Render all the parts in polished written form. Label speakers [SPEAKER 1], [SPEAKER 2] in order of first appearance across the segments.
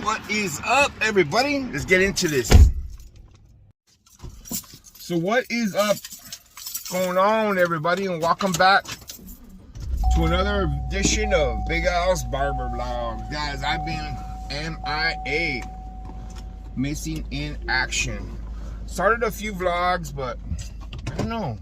[SPEAKER 1] What is up, everybody? Let's get into this. So what is up going on, everybody, and welcome back to another edition of Big Al's Barber Vlog. Guys, I've been MIA, missing in action. Started a few vlogs, but I don't know,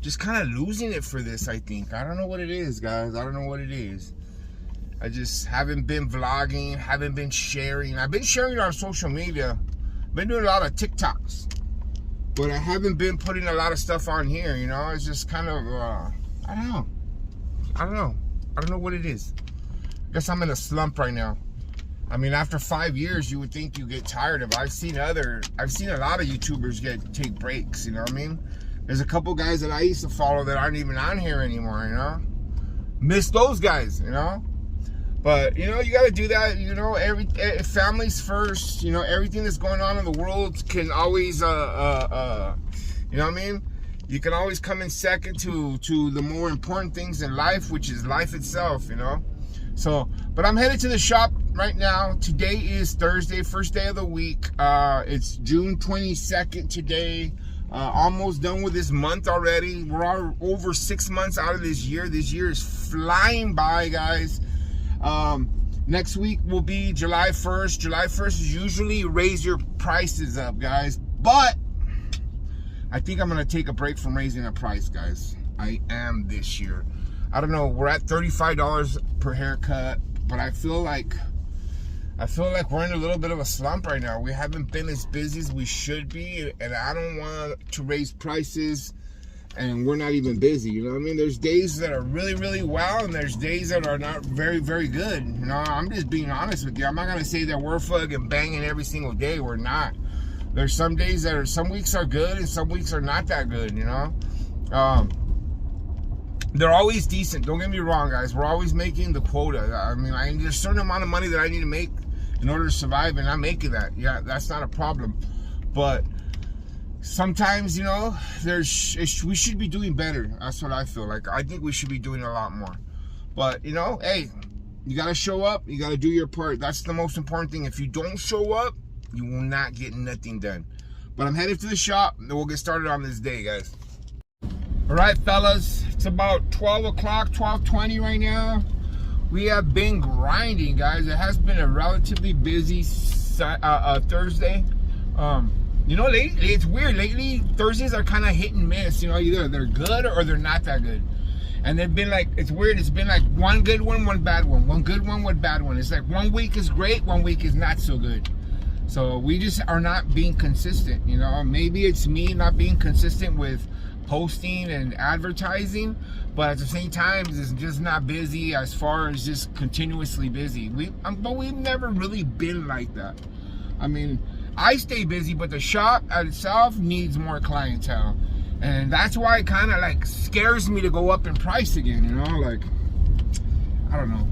[SPEAKER 1] just kind of losing it for this. I think I don't know what it is, guys. I don't know what it is. I just haven't been vlogging, haven't been sharing. I've been sharing on social media, been doing a lot of TikToks, but I haven't been putting a lot of stuff on here, you know. It's just kind of I don't know what it is. I guess I'm in a slump right now. I mean, after 5 years, you would think you get tired of it. I've seen a lot of YouTubers take breaks, you know what I mean? There's a couple guys that I used to follow that aren't even on here anymore, you know? Miss those guys, you know? But, you know, you got to do that, you know, family's first, you know, everything that's going on in the world can always, you know what I mean? You can always come in second to the more important things in life, which is life itself, you know? So, but I'm headed to the shop right now. Today is Thursday, first day of the week. It's June 22nd today. Almost done with this month already. We're all over 6 months out of this year. This year is flying by, guys. Next week will be July 1st. July 1st is usually raise your prices up, guys. But I think I'm going to take a break from raising the price, guys. I am this year. I don't know. We're at $35 per haircut, but I feel like we're in a little bit of a slump right now. We haven't been as busy as we should be, and I don't want to raise prices and we're not even busy, you know what I mean? There's days that are really, really well, and there's days that are not very, very good. You know, I'm just being honest with you. I'm not gonna say that we're fucking banging every single day. We're not. There's some days that are, some weeks are good and some weeks are not that good, you know? They're always decent, don't get me wrong, guys. We're always making the quota. I mean, there's a certain amount of money that I need to make in order to survive, and I'm making that. Yeah, that's not a problem. But sometimes, you know, we should be doing better. That's what I feel like. I think we should be doing a lot more. But, you know, hey, you got to show up. You got to do your part. That's the most important thing. If you don't show up, you will not get nothing done. But I'm headed to the shop, and we'll get started on this day, guys. All right, fellas. It's about 12 o'clock, 12:20 right now. We have been grinding, guys. It has been a relatively busy Thursday. You know, lately, it's weird. Lately, Thursdays are kind of hit and miss. You know, either they're good or they're not that good. And they've been like, it's weird. It's been like one good one, one bad one. One good one, one bad one. It's like 1 week is great, 1 week is not so good. So we just are not being consistent, you know. Maybe it's me not being consistent with posting and advertising, but at the same time, it's just not busy as far as just continuously busy. But we've never really been like that. I mean, I stay busy, but the shop itself needs more clientele, and that's why it kind of like scares me to go up in price again, you know. Like, I don't know.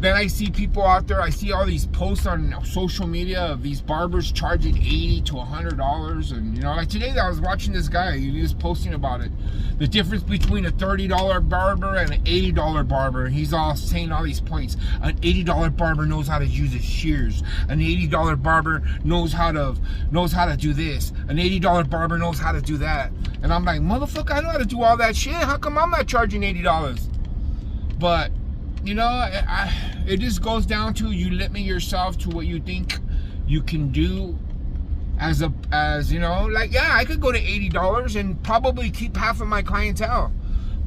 [SPEAKER 1] Then I see people out there, I see all these posts on social media of these barbers charging $80 to $100. And, you know, like today I was watching this guy, he was posting about it. The difference between a $30 barber and an $80 barber. He's all saying all these points. An $80 barber knows how to use his shears. An $80 barber knows how to do this. An $80 barber knows how to do that. And I'm like, motherfucker, I know how to do all that shit. How come I'm not charging $80? But, you know, it just goes down to you limit yourself to what you think you can do as you know, like, yeah, I could go to $80 and probably keep half of my clientele.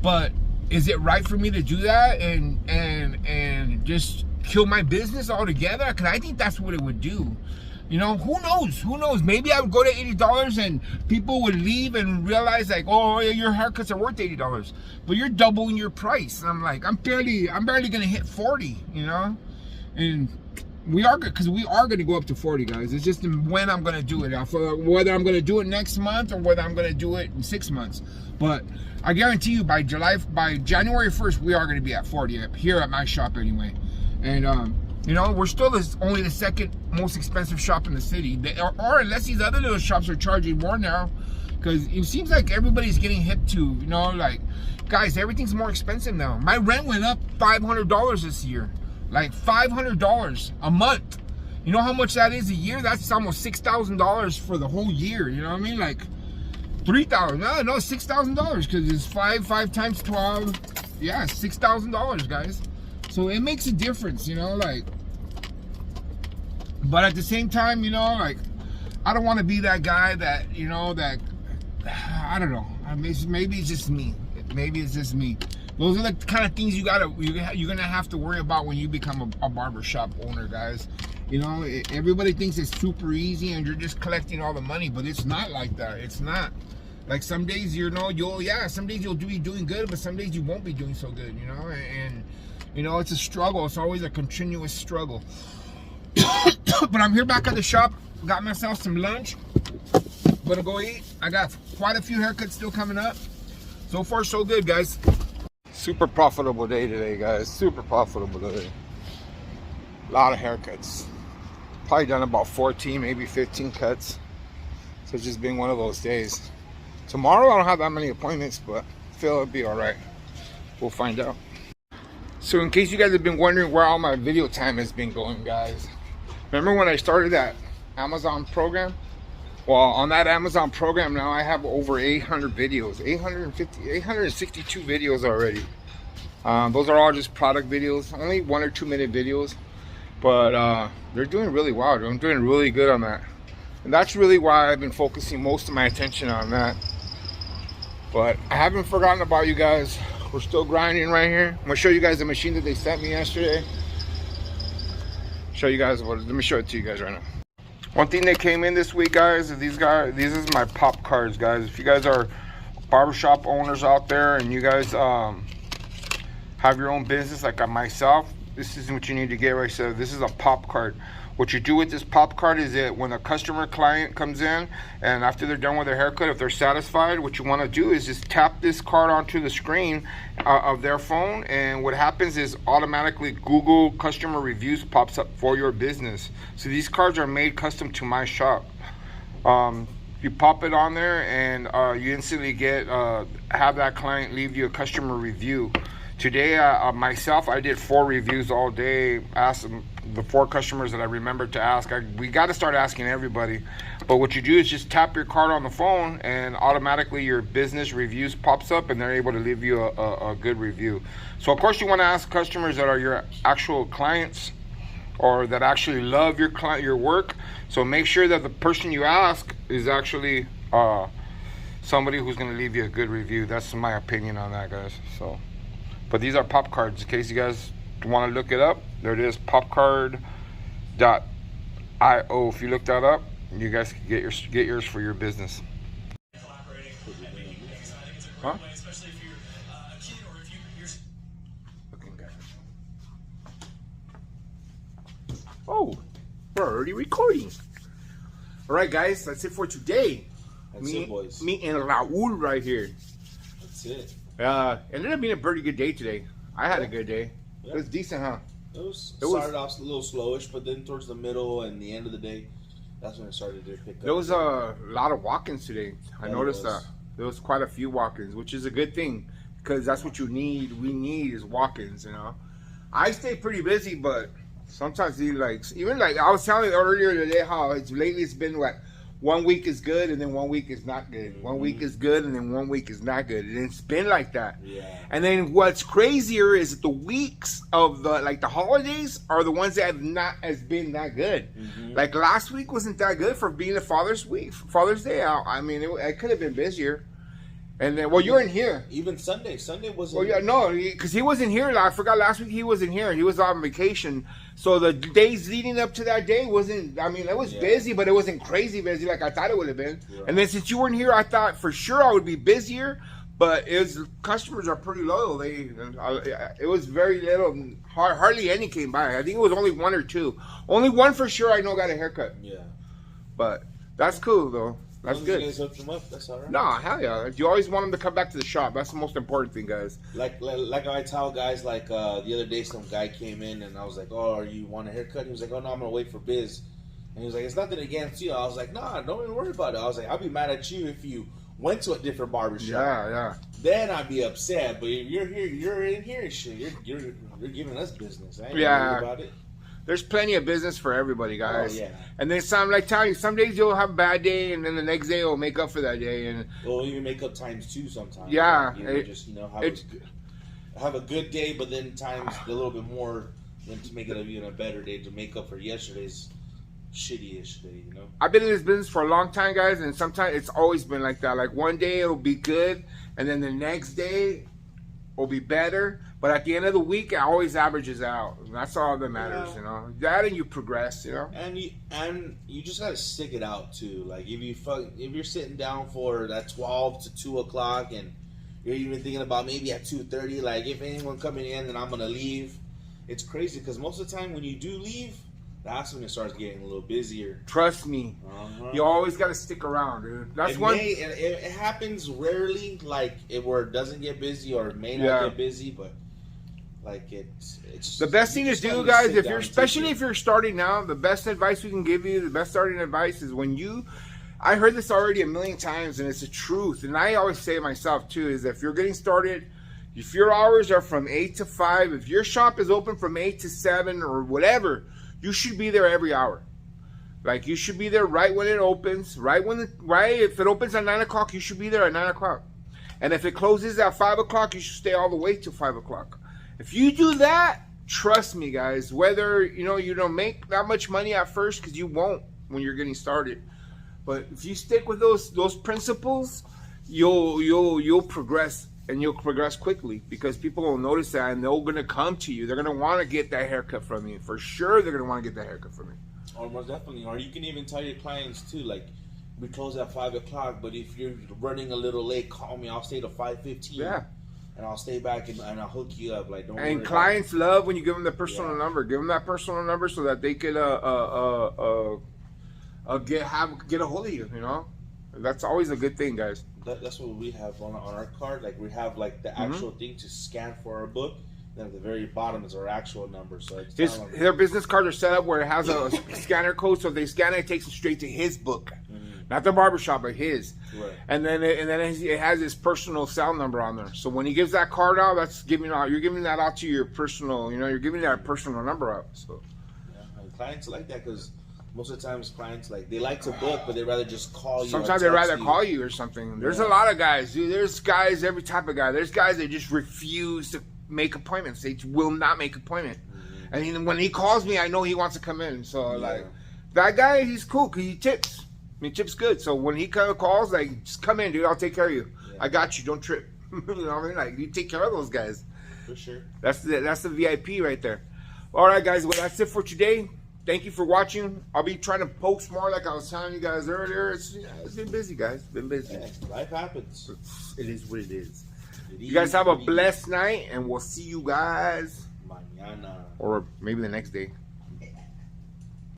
[SPEAKER 1] But is it right for me to do that and just kill my business altogether? Because I think that's what it would do. You know, who knows? Who knows? Maybe I would go to $80 and people would leave and realize like, oh, your haircuts are worth $80, but you're doubling your price. And I'm like, I'm barely gonna hit 40, you know? And we are good, because we are gonna go up to 40, guys. It's just when I'm gonna do it. I feel like whether I'm gonna do it next month or whether I'm gonna do it in 6 months. But I guarantee you by January 1st, we are gonna be at 40 here at my shop anyway. And you know, we're still only the second most expensive shop in the city. Or unless these other little shops are charging more now. Because it seems like everybody's getting hip to, you know, like, guys, everything's more expensive now. My rent went up $500 this year. Like $500 a month. You know how much that is a year? That's almost $6,000 for the whole year. You know what I mean? Like 3,000. No, $6,000 because it's 5 times 12. Yeah, $6,000, guys. So it makes a difference, you know, like. But at the same time, you know, like, I don't want to be that guy that, you know, that, I don't know. Maybe it's just me. Maybe it's just me. Those are the kind of things you're gonna have to worry about when you become a barbershop owner, guys. You know, everybody thinks it's super easy and you're just collecting all the money, but it's not like that. It's not. Like some days, you know, some days you'll be doing good, but some days you won't be doing so good, you know, and you know, it's a struggle. It's always a continuous struggle. But I'm here back at the shop. Got myself some lunch. Gonna go eat. I got quite a few haircuts still coming up. So far, so good, guys. Super profitable day today, guys. Super profitable day. A lot of haircuts. Probably done about 14, maybe 15 cuts. So it's just been one of those days. Tomorrow, I don't have that many appointments, but I feel it'll be all right. We'll find out. So in case you guys have been wondering where all my video time has been going, guys. Remember when I started that Amazon program? Well, on that Amazon program now, I have over 800 videos, 862 videos already. Those are all just product videos, only 1 or 2 minute videos, but they're doing really well. I'm doing really good on that, and that's really why I've been focusing most of my attention on that. But I haven't forgotten about you guys. We're still grinding right here. I'm gonna show you guys the machine that they sent me yesterday. Show you guys let me show it to you guys right now. One thing that came in this week, guys, is these is my pop cards, guys. If you guys are barbershop owners out there and you guys have your own business like myself, this is what you need to get right. So this is a pop card. What you do with this pop card is that when a customer client comes in and after they're done with their haircut, if they're satisfied, what you want to do is just tap this card onto the screen of their phone, and what happens is automatically Google customer reviews pops up for your business. So these cards are made custom to my shop. You pop it on there and you instantly get have that client leave you a customer review. Today, myself, I did 4 reviews all day. Asked them, the 4 customers that I remembered to ask. We got to start asking everybody. But what you do is just tap your card on the phone, and automatically your business reviews pops up, and they're able to leave you a good review. So of course, you want to ask customers that are your actual clients, or that actually love your work. So make sure that the person you ask is actually somebody who's going to leave you a good review. That's my opinion on that, guys. So. But these are pop cards, in case you guys want to look it up. There it is, popcard.io. If you look that up, you guys can get yours for your business. Huh? Looking good. Oh, we're already recording. All right, guys, that's it for today.
[SPEAKER 2] That's it, boys.
[SPEAKER 1] Me and Raul right here.
[SPEAKER 2] That's it.
[SPEAKER 1] It ended up being a pretty good day today. I had a good day.
[SPEAKER 2] Yeah.
[SPEAKER 1] It was decent, huh?
[SPEAKER 2] It started off a little slowish, but then towards the middle and the end of the day, that's when it started to pick up.
[SPEAKER 1] There was a lot of walk-ins today. I noticed that. There was quite a few walk-ins, which is a good thing, because that's what you need. We need is walk-ins, you know. I stay pretty busy, but sometimes even like I was telling you earlier today how lately it's been like 1 week is good and then 1 week is not good. 1 week is good and then 1 week is not good. And it's been like that.
[SPEAKER 2] Yeah.
[SPEAKER 1] And then what's crazier is the weeks of the holidays are the ones that have not been that good. Like last week wasn't that good for being a Father's Day. I mean, it could have been busier. And then, well, you weren't here.
[SPEAKER 2] Even Sunday wasn't.
[SPEAKER 1] Well, yeah, no, because he wasn't here. I forgot last week he wasn't here. He was on vacation. So the days leading up to that day wasn't. I mean, it was busy, but it wasn't crazy busy like I thought it would have been. Right. And then since you weren't here, I thought for sure I would be busier. But customers are pretty loyal. It was very little. Hardly any came by. I think it was only 1 or 2. Only 1 for sure I know got a haircut.
[SPEAKER 2] Yeah.
[SPEAKER 1] But that's cool though. That's good.
[SPEAKER 2] You guys hooked them up. That's all right.
[SPEAKER 1] No, hell yeah. You always want them to come back to the shop. That's the most important thing, guys.
[SPEAKER 2] Like I tell guys, like the other day, some guy came in and I was like, "Oh, you want a haircut?" He was like, "Oh no, I'm gonna wait for Biz." And he was like, "It's nothing against you." I was like, "Nah, don't even worry about it." I was like, "I'll be mad at you if you went to a different barbershop."
[SPEAKER 1] Yeah.
[SPEAKER 2] Then I'd be upset. But if you're here, you're in here, shit. You're giving us business. I ain't worried about it.
[SPEAKER 1] there's plenty of business for everybody, guys.
[SPEAKER 2] Oh, yeah.
[SPEAKER 1] And then some, like telling you, some days you'll have a bad day, and then the next day will make up for that day. And
[SPEAKER 2] we'll even make up times 2 sometimes.
[SPEAKER 1] Yeah,
[SPEAKER 2] like, just have a good day, but then times a little bit more than to make it even a better day to make up for yesterday's shitty-ish day. You know.
[SPEAKER 1] I've been in this business for a long time, guys, and sometimes it's always been like that. Like one day it'll be good, and then the next day will be better. But at the end of the week, it always averages out. And that's all that matters, you know. That and you progress, you know.
[SPEAKER 2] And you just gotta stick it out too. Like if you're sitting down for that 12 to 2 o'clock, and you're even thinking about maybe at 2:30, like if anyone coming in, then I'm gonna leave. It's crazy because most of the time when you do leave, that's when it starts getting a little busier.
[SPEAKER 1] Trust me, you always gotta stick around, dude. That's
[SPEAKER 2] it happens rarely, like where it doesn't get busy or it may not get busy, but. Like it's
[SPEAKER 1] the best thing to do, guys. If you're, especially if you're starting now, the best advice we can give you, the best starting advice is when you. I heard this already a million times, and it's the truth. And I always say it myself too: is if you're getting started, if your hours are from 8 to 5, if your shop is open from 8 to 7 or whatever, you should be there every hour. Like you should be there right when it opens, right if it opens at 9 o'clock, you should be there at 9 o'clock. And if it closes at 5 o'clock, you should stay all the way till 5 o'clock. If you do that, trust me, guys, whether, you don't make that much money at first, because you won't when you're getting started. But if you stick with those principles, you'll progress, and you'll progress quickly, because people will notice that, and they're going to come to you. They're going to want to get that haircut from you. For sure, they're going to want to get that haircut from you.
[SPEAKER 2] Or most definitely. Or you can even tell your clients, too, like, we close at 5 o'clock, but if you're running a little late, call me. I'll stay till 5:15. Yeah. And I'll stay back and I'll hook you up. Like, don't worry. And
[SPEAKER 1] clients love when you give them the personal number. Give them that personal number so that they could get a hold of you. You know, that's always a good thing, guys.
[SPEAKER 2] That's what we have on our card. Like we have like the actual thing to scan for our book. Then at the very bottom is our actual number. So
[SPEAKER 1] their business cards are set up where it has a scanner code. So if they scan it, it takes them straight to his book. Not the barbershop, but his. Right. And then it has his personal cell number on there. So when he gives that card out, you're giving that out to your personal, you're giving that personal number out. So
[SPEAKER 2] and clients like that because most of the times clients they like to book, but they'd rather just call you.
[SPEAKER 1] Sometimes they'd rather call you or something. There's a lot of guys, dude. There's guys, every type of guy. There's guys that just refuse to make appointments. They will not make appointment. And when he calls me, I know he wants to come in. So that guy, he's cool because he tips. I mean, tip's good. So when he kind of calls, just come in, dude. I'll take care of you. Yeah. I got you. Don't trip. You know what I mean? You take care of those guys.
[SPEAKER 2] For sure.
[SPEAKER 1] That's the VIP right there. All right, guys. Well, that's it for today. Thank you for watching. I'll be trying to post more, like I was telling you guys earlier. It's been busy, guys. Been busy.
[SPEAKER 2] Yeah, life happens.
[SPEAKER 1] It is what it is. You guys have a blessed night, and we'll see you guys
[SPEAKER 2] mañana,
[SPEAKER 1] or maybe the next day.